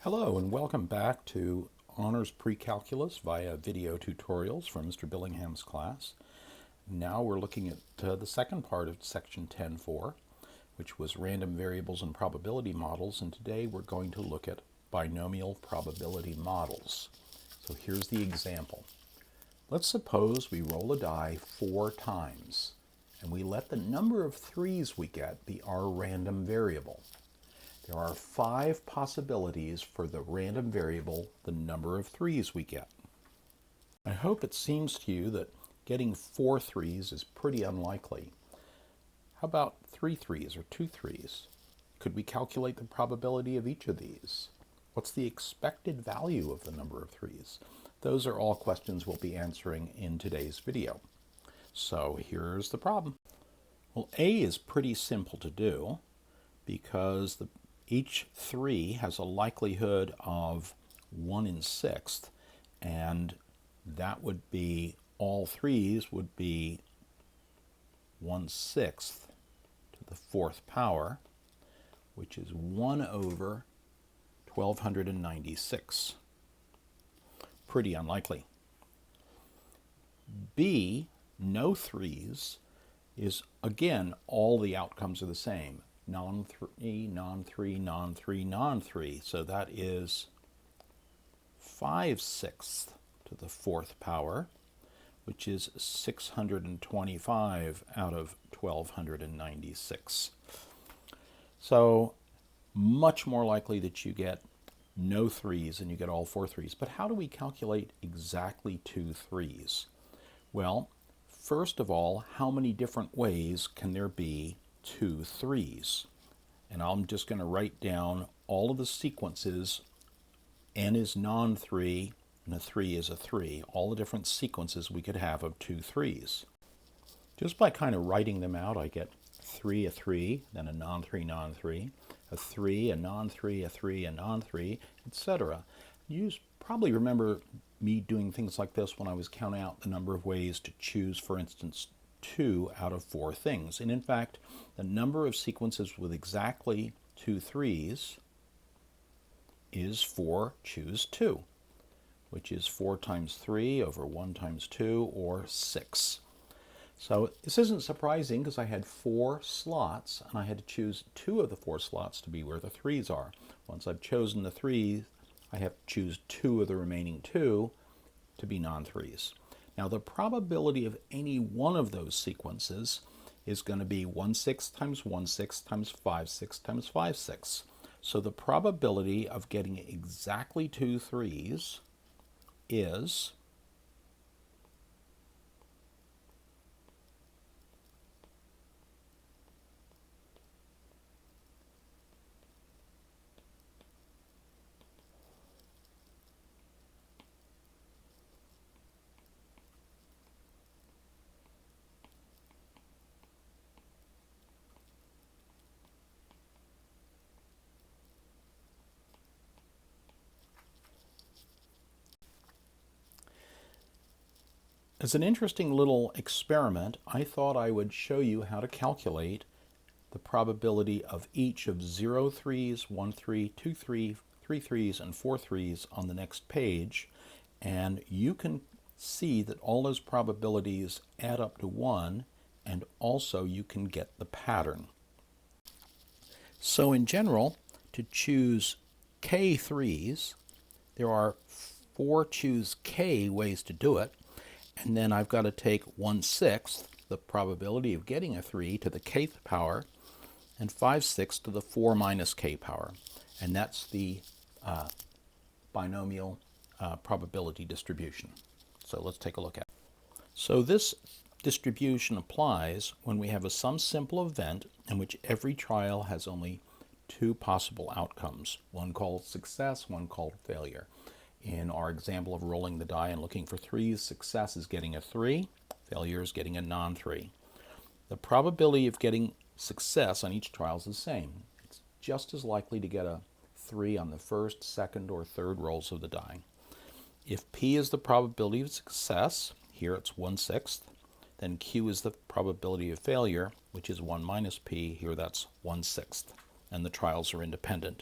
Hello and welcome back to Honors Precalculus via video tutorials from Mr. Billingham's class. Now we're looking at the second part of section 10.4, which was random variables and probability models, and today we're going to look at binomial probability models. So here's the example. Let's suppose we roll a die 4 times, and we let the number of 3s we get be our random variable. There are 5 possibilities for the random variable, the number of 3s we get. I hope it seems to you that getting 4 3s is pretty unlikely. How about 3 3s or 2 3s? Could we calculate the probability of each of these? What's the expected value of the number of 3s? Those are all questions we'll be answering in today's video. So here's the problem. Well, A is pretty simple to do because each 3 has a likelihood of 1 in 6th, and that would be, all 3s would be 1/6 to the 4th power, which is 1 over 1296. Pretty unlikely. B, no 3s, is again, all the outcomes are the same. Non-3, non-3, non-3, non-3. So that is 5/6 to the 4th power, which is 625 out of 1296. So much more likely that you get no 3s and you get all 4 3s. But how do we calculate exactly 2 3s? Well, first of all, how many different ways can there be 2 3s? And I'm just going to write down all of the sequences. N is non-3 and a 3 is a 3. All the different sequences we could have of 2 3s. Just by kind of writing them out, I get 3, a 3, then a non-3, non-3, a 3, a non-3, a 3, a non-3, etc. You probably remember me doing things like this when I was counting out the number of ways to choose, for instance, 2 out of 4 things. And in fact, the number of sequences with exactly 2 3s is 4 choose 2, which is 4 times 3 over 1 times 2, or 6. So this isn't surprising because I had 4 slots and I had to choose 2 of the 4 slots to be where the 3s are. Once I've chosen the 3s, I have to choose 2 of the remaining 2 to be non-3s. Now the probability of any one of those sequences is going to be 1/6 times 1/6 times 5/6 times 5/6. So the probability of getting exactly 2 3s is As an interesting little experiment, I thought I would show you how to calculate the probability of each of 0 3s, 1 3, 2 3, 3 3s, and 4 3s on the next page. And you can see that all those probabilities add up to 1, and also you can get the pattern. So in general, to choose k 3s, there are 4 choose k ways to do it. And then I've got to take 1/6, the probability of getting a 3, to the kth power, and 5/6 to the 4 minus k power. And that's the binomial probability distribution. So let's take a look at it. So this distribution applies when we have a sum simple event in which every trial has only 2 possible outcomes, one called success, one called failure. In our example of rolling the die and looking for 3s, success is getting a 3, failure is getting a non-3. The probability of getting success on each trial is the same. It's just as likely to get a 3 on the first, second, or third rolls of the die. If P is the probability of success, here it's 1/6, then Q is the probability of failure, which is 1 minus P, here that's 1/6, and the trials are independent.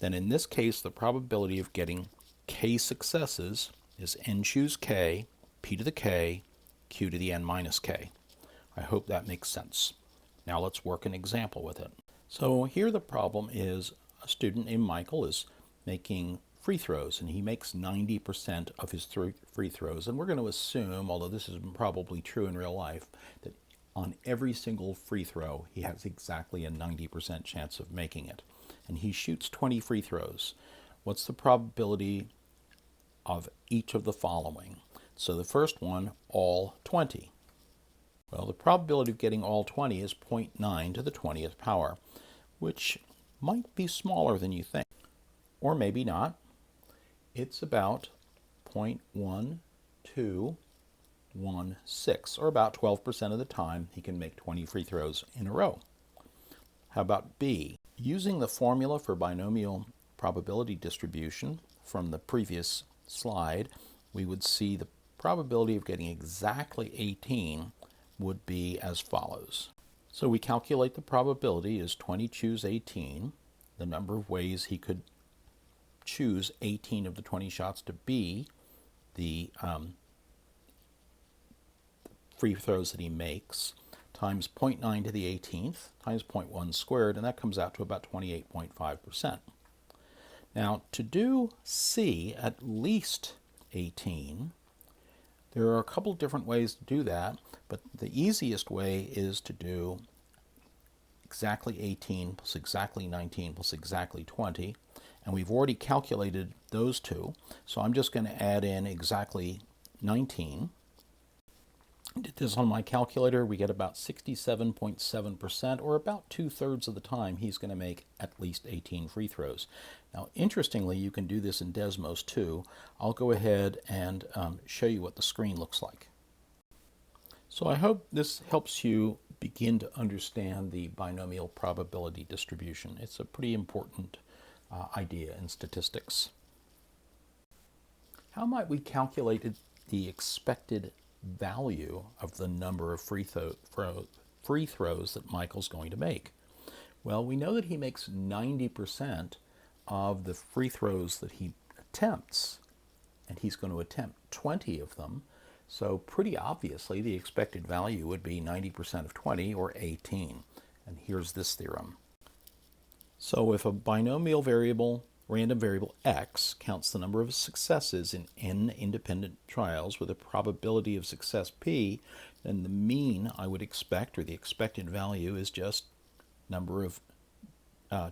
then in this case, the probability of getting k successes is n choose k, p to the k, q to the n minus k. I hope that makes sense. Now let's work an example with it. So here the problem is a student named Michael is making free throws, and he makes 90% of his free throws. And we're going to assume, although this is probably true in real life, that on every single free throw, he has exactly a 90% chance of making it. And he shoots 20 free throws. What's the probability of each of the following? So the first one, all 20. Well, the probability of getting all 20 is 0.9 to the 20th power, which might be smaller than you think, or maybe not. It's about 0.1216, or about 12% of the time he can make 20 free throws in a row. How about B? Using the formula for binomial probability distribution from the previous slide, we would see the probability of getting exactly 18 would be as follows. So we calculate the probability as 20 choose 18, the number of ways he could choose 18 of the 20 shots to be the free throws that he makes, times 0.9 to the 18th, times 0.1 squared, and that comes out to about 28.5%. Now, to do C at least 18, there are a couple different ways to do that, but the easiest way is to do exactly 18 plus exactly 19 plus exactly 20, and we've already calculated those two, so I'm just going to add in exactly 19. Did this on my calculator, we get about 67.7%, or about 2/3 of the time he's going to make at least 18 free throws. Now, interestingly, you can do this in Desmos too. I'll go ahead and show you what the screen looks like. So I hope this helps you begin to understand the binomial probability distribution. It's a pretty important idea in statistics. How might we calculate the expected value of the number of free throws that Michael's going to make? Well, we know that he makes 90% of the free throws that he attempts, and he's going to attempt 20 of them. So pretty obviously the expected value would be 90% of 20, or 18. And here's this theorem. So if a binomial variable, random variable x, counts the number of successes in n independent trials with a probability of success p, then the mean I would expect, or the expected value, is just number of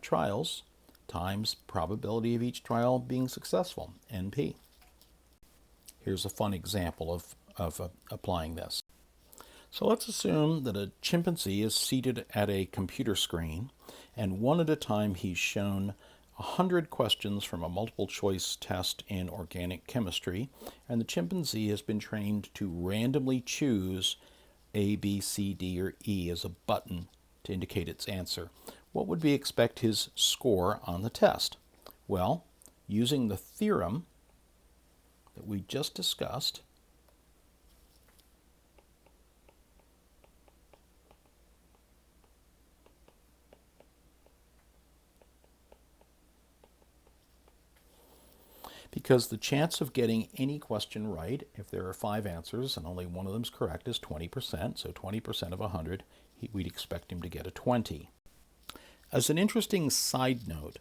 trials times probability of each trial being successful, NP. Here's a fun example of applying this. So let's assume that a chimpanzee is seated at a computer screen, and one at a time he's shown 100 questions from a multiple choice test in organic chemistry, and the chimpanzee has been trained to randomly choose A, B, C, D, or E as a button to indicate its answer. What would we expect his score on the test? Well, using the theorem that we just discussed, because the chance of getting any question right, if there are 5 answers and only one of them is correct, is 20%. So 20% of 100, we'd expect him to get a 20. As an interesting side note,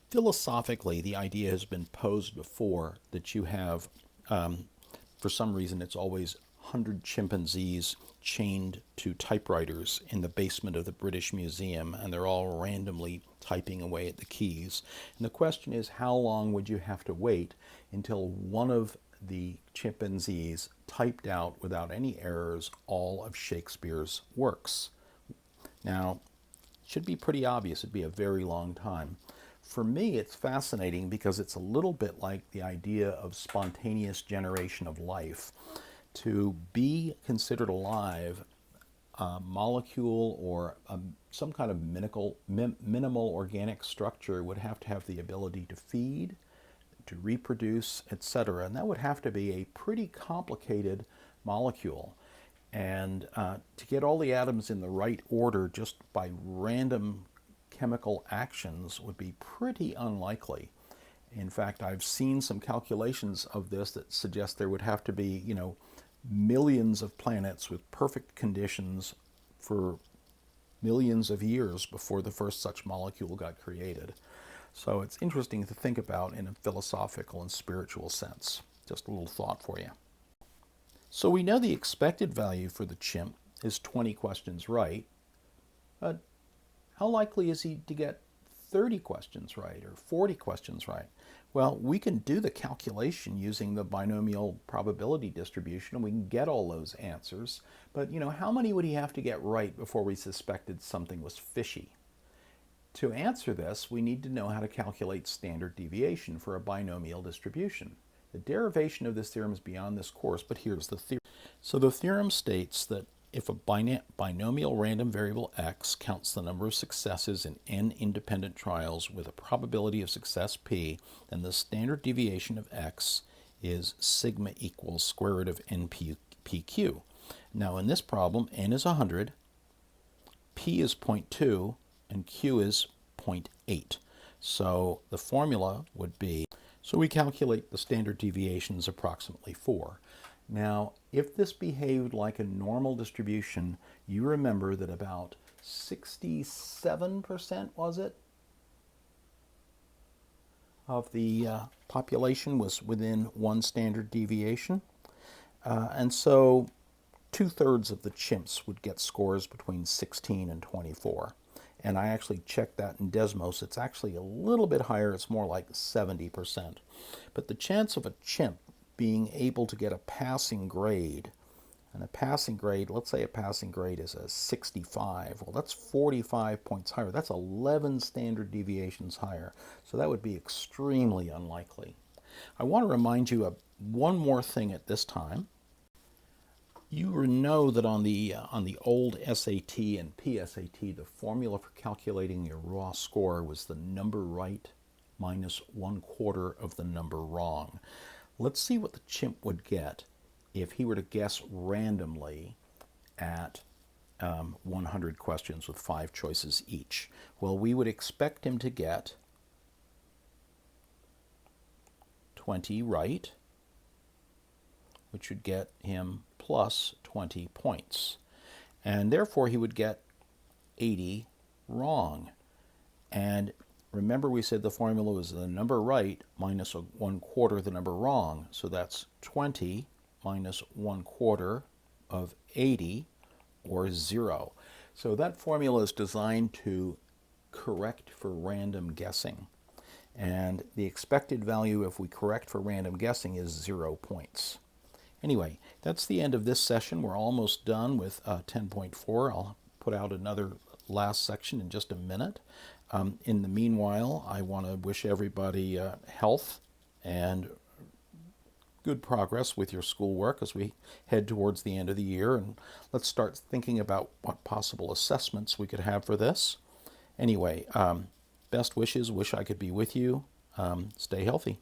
philosophically, the idea has been posed before that you have, for some reason, it's always 100 chimpanzees chained to typewriters in the basement of the British Museum, and they're all randomly typing away at the keys. And the question is, how long would you have to wait until one of the chimpanzees typed out without any errors all of Shakespeare's works? Now, it should be pretty obvious. It'd be a very long time. For me, it's fascinating because it's a little bit like the idea of spontaneous generation of life. To be considered alive, a molecule or some kind of minimal organic structure would have to have the ability to feed, to reproduce, etc. And that would have to be a pretty complicated molecule. And to get all the atoms in the right order just by random chemical actions would be pretty unlikely. In fact, I've seen some calculations of this that suggest there would have to be, millions of planets with perfect conditions for millions of years before the first such molecule got created. So it's interesting to think about in a philosophical and spiritual sense. Just a little thought for you. So we know the expected value for the chimp is 20 questions right, but how likely is he to get 30 questions right or 40 questions right? Well, we can do the calculation using the binomial probability distribution, and we can get all those answers. But, how many would he have to get right before we suspected something was fishy? To answer this, we need to know how to calculate standard deviation for a binomial distribution. The derivation of this theorem is beyond this course, but here's the theorem. So the theorem states that if a binomial random variable x counts the number of successes in n independent trials with a probability of success p, then the standard deviation of x is sigma equals square root of npq. Now in this problem, n is 100, p is 0.2, and q is 0.8. So the formula would be, so we calculate the standard deviation is approximately 4. Now, if this behaved like a normal distribution, you remember that about 67%, was it, of the population was within one standard deviation. And so 2/3 of the chimps would get scores between 16 and 24. And I actually checked that in Desmos. It's actually a little bit higher. It's more like 70%. But the chance of a chimp being able to get a passing grade, and a passing grade, let's say a passing grade is a 65, well, that's 45 points higher. That's 11 standard deviations higher. So that would be extremely unlikely. I want to remind you of one more thing at this time. You know that on the old SAT and PSAT, the formula for calculating your raw score was the number right minus 1/4 of the number wrong. Let's see what the chimp would get if he were to guess randomly at 100 questions with 5 choices each. Well, we would expect him to get 20 right, which would get him plus 20 points. And therefore, he would get 80 wrong. And remember, we said the formula was the number right minus 1/4 the number wrong. So that's 20 minus 1/4 of 80, or 0. So that formula is designed to correct for random guessing. And the expected value, if we correct for random guessing, is 0 points. Anyway, that's the end of this session. We're almost done with 10.4. I'll put out another last section in just a minute. In the meanwhile, I want to wish everybody health and good progress with your schoolwork as we head towards the end of the year. And let's start thinking about what possible assessments we could have for this. Anyway, best wishes. Wish I could be with you. Stay healthy.